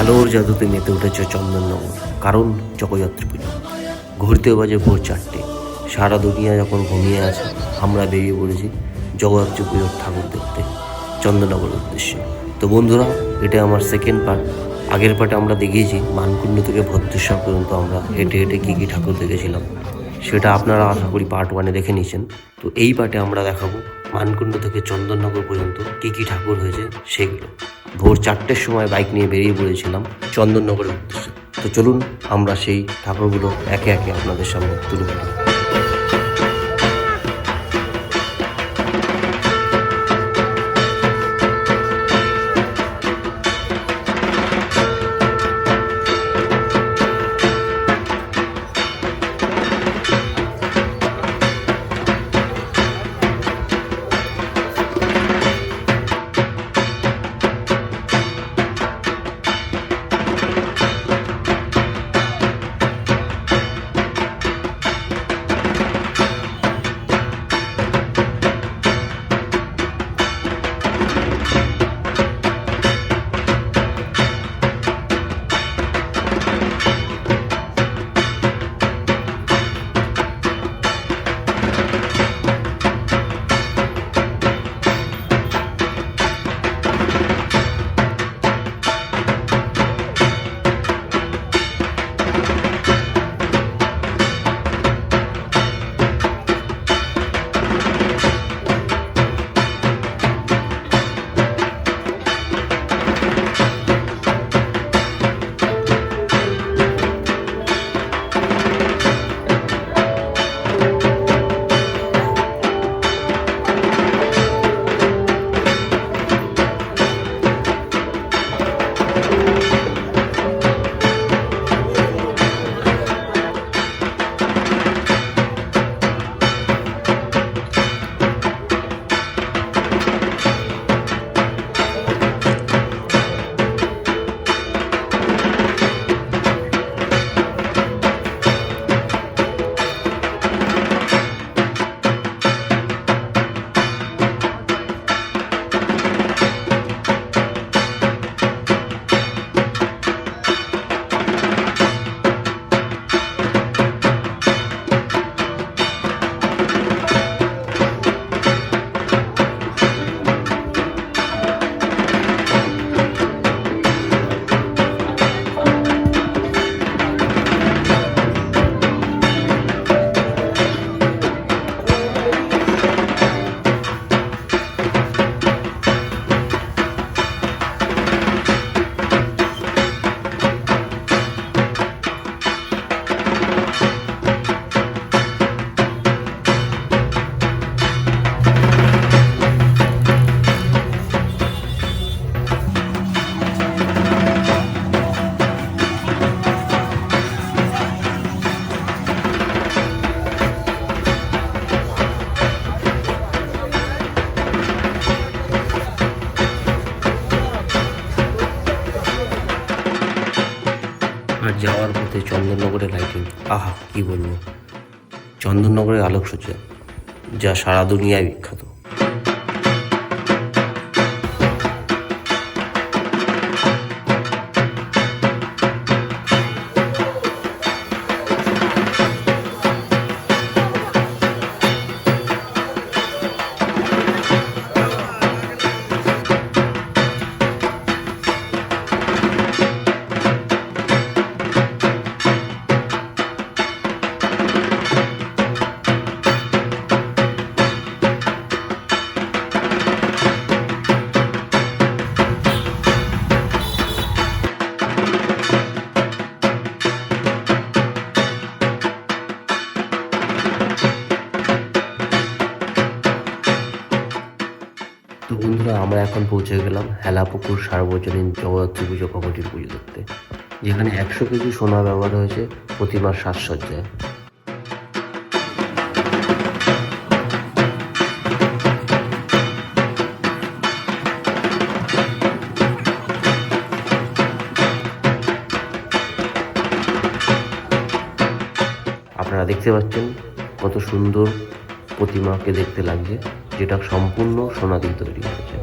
আলোর জাদুতে মেতে উঠেছে চন্দননগর, কারণ জগদ্ধাত্রী পুজো। ঘুরতে বাজে ভোর 4টে। সারা দুনিয়া যখন ঘুমিয়ে আছে, আমরা বেরিয়ে পড়েছি জগদ্ধাত্রী পুজোর ঠাকুর দেখতে চন্দননগরের উদ্দেশ্যে। তো বন্ধুরা, এটা আমার সেকেন্ড পার্ট। আগের পার্টে আমরা দেখিয়েছি মানকুণ্ড থেকে ভদ্রেশ্বর পর্যন্ত আমরা হেঁটে হেঁটে কী কী ঠাকুর দেখেছিলাম, সেটা আপনারা আশা করি পার্ট 1-এ দেখে নিয়েছেন। তো এই পার্টে আমরা দেখাবো মানকুণ্ড থেকে চন্দননগর পর্যন্ত কী কী ঠাকুর হয়েছে সেগুলো। ভোর 4টের সময় বাইক নিয়ে বেরিয়ে পড়েছিলাম চন্দননগরের উদ্দেশ্যে। তো চলুন আমরা সেই ঠাকুরগুলো একে একে আপনাদের সামনে তুলে ধরি। আর যাওয়ার পথে চন্দননগরের লাইটিং, আহা কি বলবো! চন্দননগরের আলোকসজ্জা যা সারা দুনিয়ায় বিখ্যাত। তো বন্ধুরা, আমরা এখন পৌঁছে গেলাম হেলাপুকুর সার্বজনীন জগদ্ধাত্রী পুজো কমিটির পুজো দেখতে, যেখানে 100 কেজি সোনা ব্যবহার হয়েছে প্রতিমার সাজসজ্জায়। আপনারা দেখতে পাচ্ছেন কত সুন্দর প্রতিমাকে দেখতে লাগছে, যেটা সম্পূর্ণ সোনা দিয়ে তৈরি হয়েছে।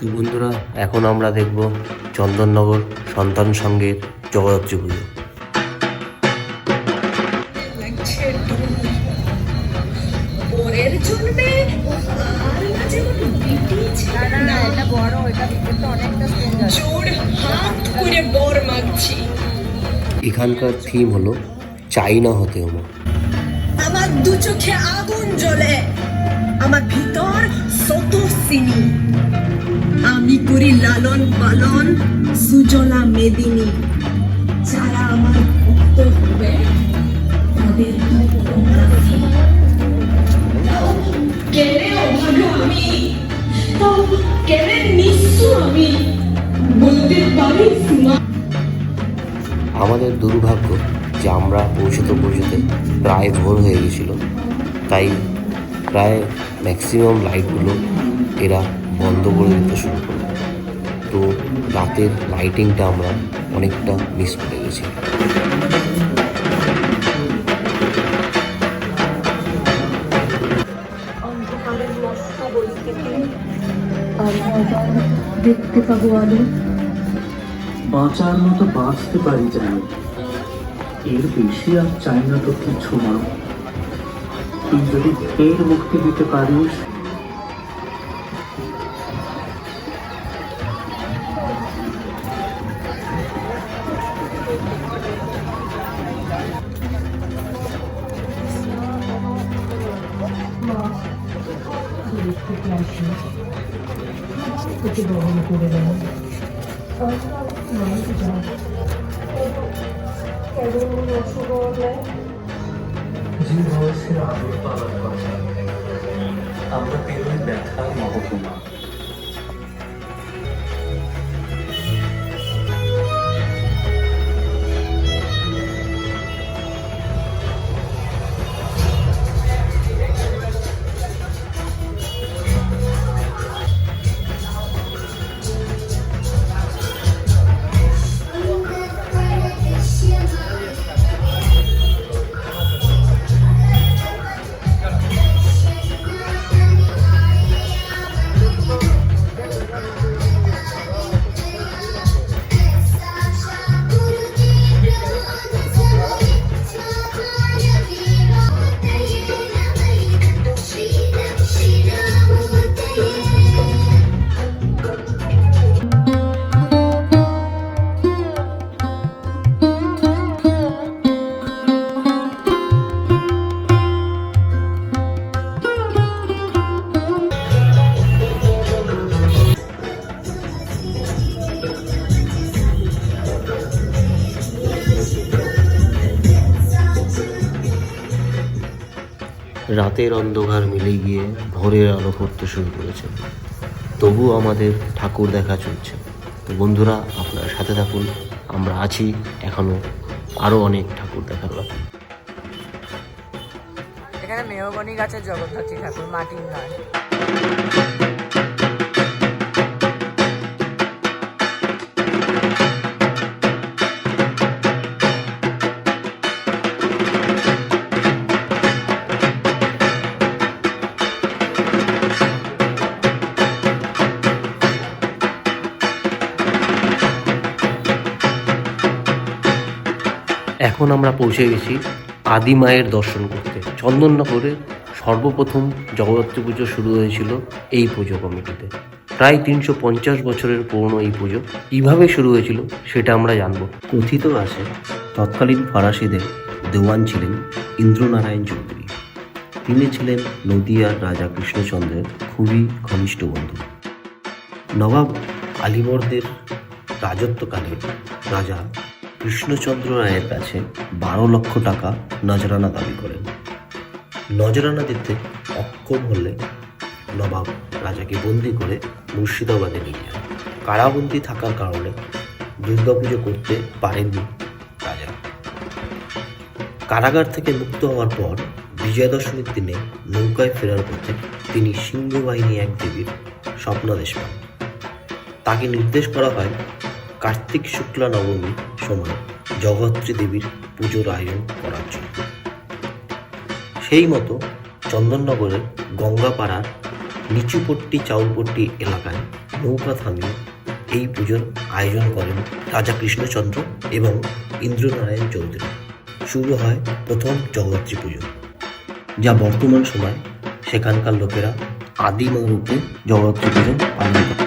তো বন্ধুরা, এখন আমরা দেখব চন্দননগর সন্তান সংঘের জগদ্ধাত্রী পুজো। এখানকার থিম হলো চাইনা হতে মা। আমার দু চোখে আগুন জ্বলে, আমার ভিতর স্রোতস্বিনী, আমি করি লালন পালন সুজলা মেদিনী। যারা আমার ভক্ত হবে তাদের কেড়ে অভাগা আমি, কেড়ে নিঃস্ব আমি, বলতে পারি সীমা। আমাদের দুর্ভাগ্য যে আমরা পৌঁছতে প্রায় ভোর হয়ে গেছিল, তাই প্রায় ম্যাক্সিমাম লাইটগুলো এরা বন্ধ করে দিতে শুরু করলো। তো রাতের লাইটিংটা আমরা অনেকটা মিস করে গেছি। দেখতে পাবো আলো, বাঁচার মতো বাঁচতে পারি যেন, এর বেশি আর চাই না তো কিছু না। তুই যদি ফের মুক্তি দিতে পারিস, যে বয়সের আদর পাওয়ার কথা, আমরা পেরোই ব্যথার মহকুমা। রাতের অন্ধকার মিলে গিয়ে ভোরের আলো পড়তে শুরু করেছে, তবুও আমাদের ঠাকুর দেখা চলছে। তো বন্ধুরা, আপনারা সাথে থাকুন, আমরা আছি এখনো আরও অনেক ঠাকুর দেখার বাকি। এখানে মেহগনি গাছের জগদ্ধাত্রী ঠাকুর, মাটির নয়। এখন আমরা পৌঁছে গেছি আদি মায়ের দর্শন করতে। চন্দননগরে সর্বপ্রথম জগদ্ধাত্রী পুজো শুরু হয়েছিল এই পুজো কমিটিতে। প্রায় 350 বছরের পুরনো এই পুজো কীভাবে শুরু হয়েছিল সেটা আমরা জানবো। কথিত আছে তৎকালীন ফরাসিদের দেওয়ান ছিলেন ইন্দ্রনারায়ণ চৌধুরী। তিনি ছিলেন নদিয়ার রাজা কৃষ্ণচন্দ্রের খুবই ঘনিষ্ঠ বন্ধু। নবাব আলীবর্দের রাজত্বকালে রাজা কৃষ্ণচন্দ্র রায়ের কাছে 12 লক্ষ টাকা নজরানা দাবি করেন। নজরানা দিতে অক্ষম হলে নবাব রাজাকে বন্দি করে মুর্শিদাবাদে নিয়ে যান। কারাবন্দি থাকার কারণে দুর্গাপুজো করতে পারেননি রাজা। কারাগার থেকে মুক্ত হওয়ার পর বিজয়া দশমীর দিনে নৌকায় ফেরার পথে তিনি সিংহবাহিনী এক দেবীর স্বপ্নাদেশ পান। তাকে নির্দেশ করা হয় কার্তিক শুক্লা নবমীর সময় জগদ্ধাত্রী দেবীর পুজোর আয়োজন করার জন্য। সেই মতো চন্দননগরের গঙ্গাপাড়ার নিচুপট্টি চাউলপট্টি এলাকায় নৌকা থামিয়ে এই পুজোর আয়োজন করেন রাজা কৃষ্ণচন্দ্র এবং ইন্দ্রনারায়ণ চৌধুরী। শুরু হয় প্রথম জগদ্ধাত্রী পুজো, যা বর্তমান সময় সেখানকার লোকেরা আদিম রূপে জগদ্ধাত্রী পুজো পালন করে।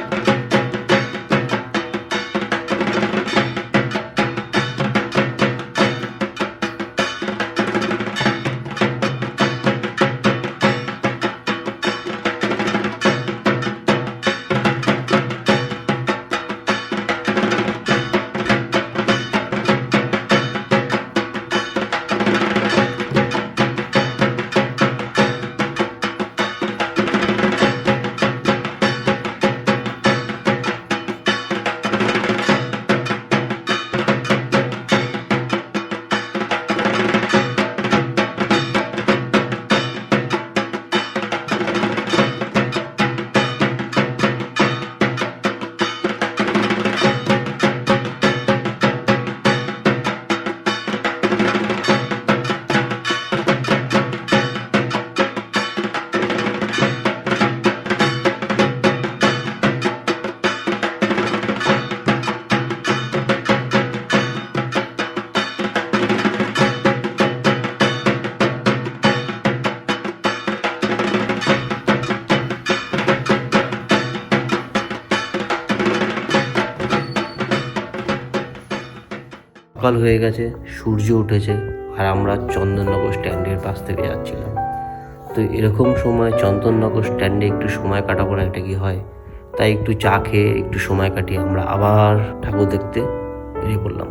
সকাল হয়ে গেছে, সূর্য উঠেছে, আর আমরা চন্দননগর স্ট্যান্ডের পাশ থেকে যাচ্ছিলাম। তো এরকম সময় চন্দননগর স্ট্যান্ডে একটু সময় কাটাবার একটা কি হয়, তাই একটু চা খেয়ে একটু সময় কাটিয়ে আমরা আবার ঠাকুর দেখতে বেরিয়ে পড়লাম।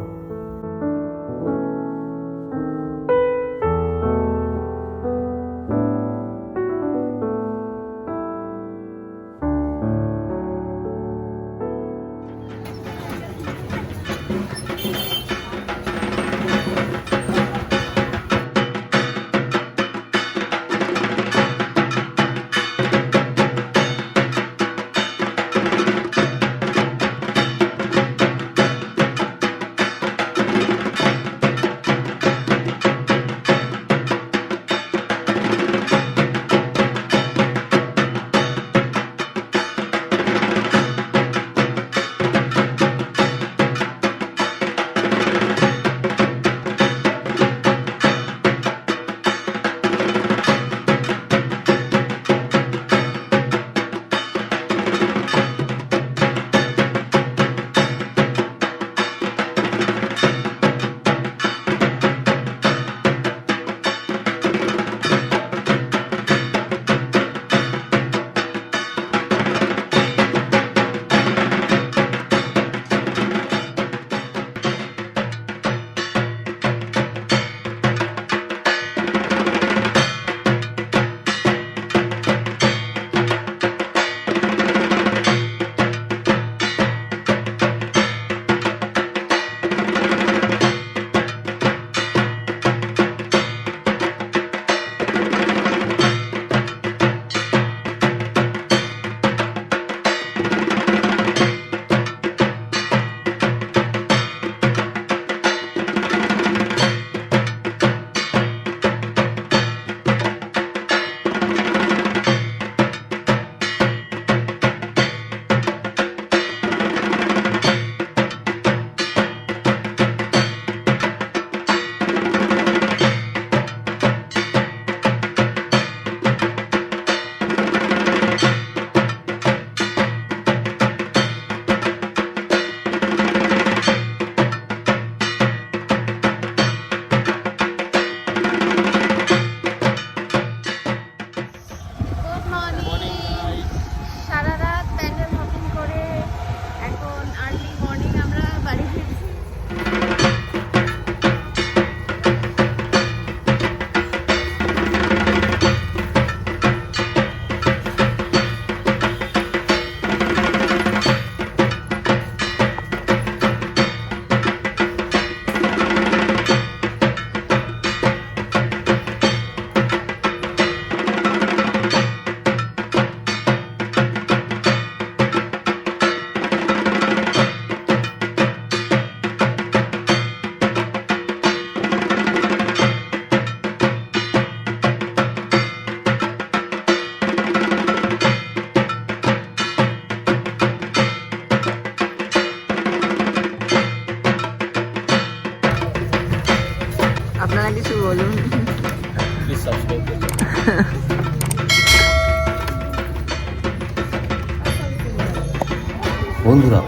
বন্ধুরা,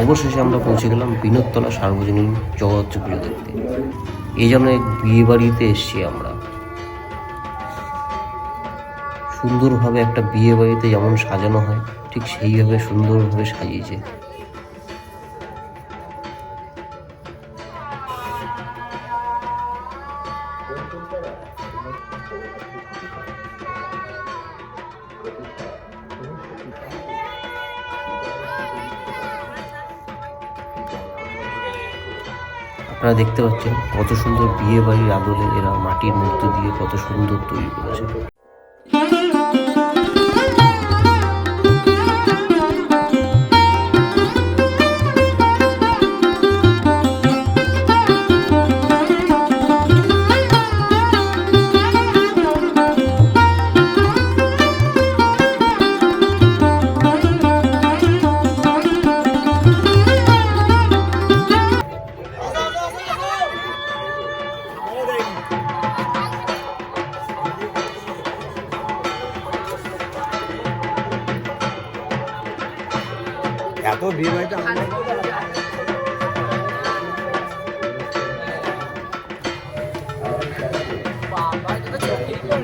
অবশেষে আমরা পৌঁছে গেলাম বিনোদতলা সার্বজনীন জগদ্ধাত্রী পুজো দেখতে। এই যেন এক বিয়ে বাড়িতে এসছি আমরা। সুন্দরভাবে একটা বিয়ে বাড়িতে যেমন সাজানো হয় ঠিক সেইভাবে সুন্দরভাবে সাজিয়েছে। আপনারা দেখতে পাচ্ছেন কত সুন্দর বিয়ে বাড়ির আদলে এরা মাটির মূর্তি দিয়ে কত সুন্দর তৈরি করেছে। এত ভিড় হয়েছে